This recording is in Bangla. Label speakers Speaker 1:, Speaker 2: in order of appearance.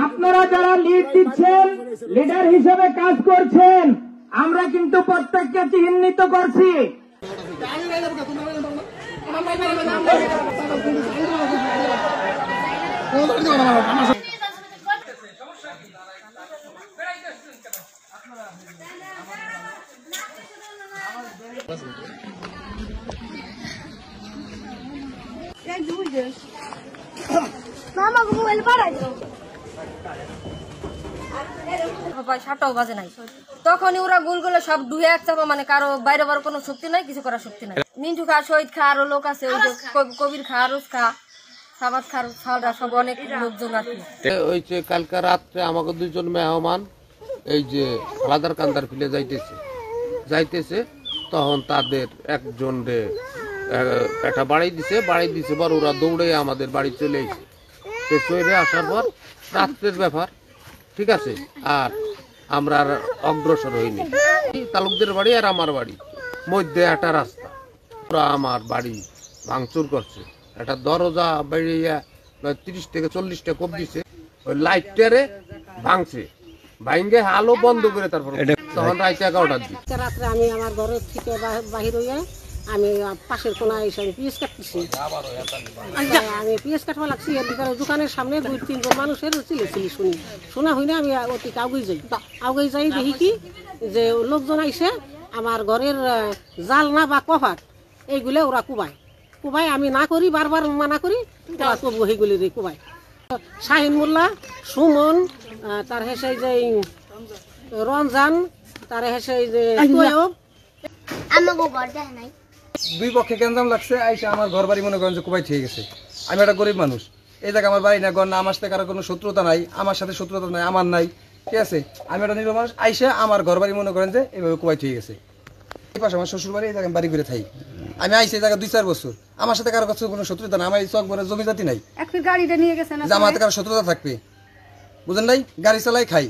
Speaker 1: আপনারা যারা লিড দিচ্ছেন, লিডার হিসেবে কাজ করছেন, আমরা কিন্তু প্রত্যেককে চিহ্নিত করছি।
Speaker 2: সাতটাও বাজে নাই, তখনই ওরা গুলগুলো সব ডুয়ে এক চাপা, মানে কারো বাইরে বার কোনো শক্তি নাই, কিছু করার শক্তি নাই। মিন্টু খা, শহীদ খা, আরো লোক আছে, ওই যে কবির খা, রোজ খা, সাবাদ খা, ফালরা, সব অনেক লোকজন আর কি।
Speaker 3: ওই যে কালকা রাত্রে আমাকে দুইজন মেহমান এই যে আলাদার কান্দার ফিলে যাইতেছে তখন তাদের একজন একটা বাড়ি দিছে পর ওরা দৌড়ে আমাদের বাড়ি চলে এসে চলে আসার পর রাত্রের ব্যাপার, ঠিক আছে। আর আমরা আর অগ্রসর হইনি। তালুকদের বাড়ি আর আমার বাড়ি মধ্যে একটা রাস্তা, ওরা আমার বাড়ি ভাঙচুর করছে। একটা দরজা বেরিয়ে 30 থেকে 40টা কোপ দিছে, ওই লাইটটারে ভাঙছে, ভাঙ্গে আলো বন্ধ করে তারপরে তখন রাইতে 11টার দিকে
Speaker 4: রাত্রে আমি আমার ঘরের থেকে বাহির হইয়া আমি পাশের কোনায় এসে আমি পিঁয়াজ কাটতেছি। আমি পিঁয়াজ কাটবা লাগছি, এর ভিতরে দোকানের সামনে 2-3 জন মানুষের চিলেছিলি শোনা হই না। আমি অতি আগুই যাই দেখি কি যে লোকজন আইসে আমার ঘরের জালনা বা কভার এইগুলো ওরা কুবাই আমি না করি, বারবার মানা করি, ওরা তবু সেইগুলি রে কুবাই। শাহিন মোল্লা, সুমন, তার হেসে যে রমজান, তার হেসে যে
Speaker 5: দুই পক্ষে কেন্দ্রাম লাগছে। আইসা আমার ঘর বাড়ি মনে করেন যে কুবাই ঠিক গেছে। আমি একটা গরিব মানুষ, এই জায়গা আমার বাড়ি না, ঘর না, আমার সাথে কারো কোনো শত্রুতা নাই, আমার সাথে শত্রুতা নাই, আমার নাই, ঠিক আছে। আমি একটা নিরীহ মানুষ, আইসা আমার ঘর বাড়ি মনে করেন যে এইভাবে কুবাই ঠিক গেছে। এই পাশে আমার শ্বশুর বাড়ি, এই জায়গায় বাড়ি করে থাই। আমি আইসি এই জায়গায় 2-4 বছর, আমার সাথে কারো কাছে কোনো শত্রুতা নাই, আমার এই চক বড় জমি জাতি নাই যে আমার হাতে কারো শত্রুতা থাকবে, বুঝেন নাই। গাড়ি চালাই খাই,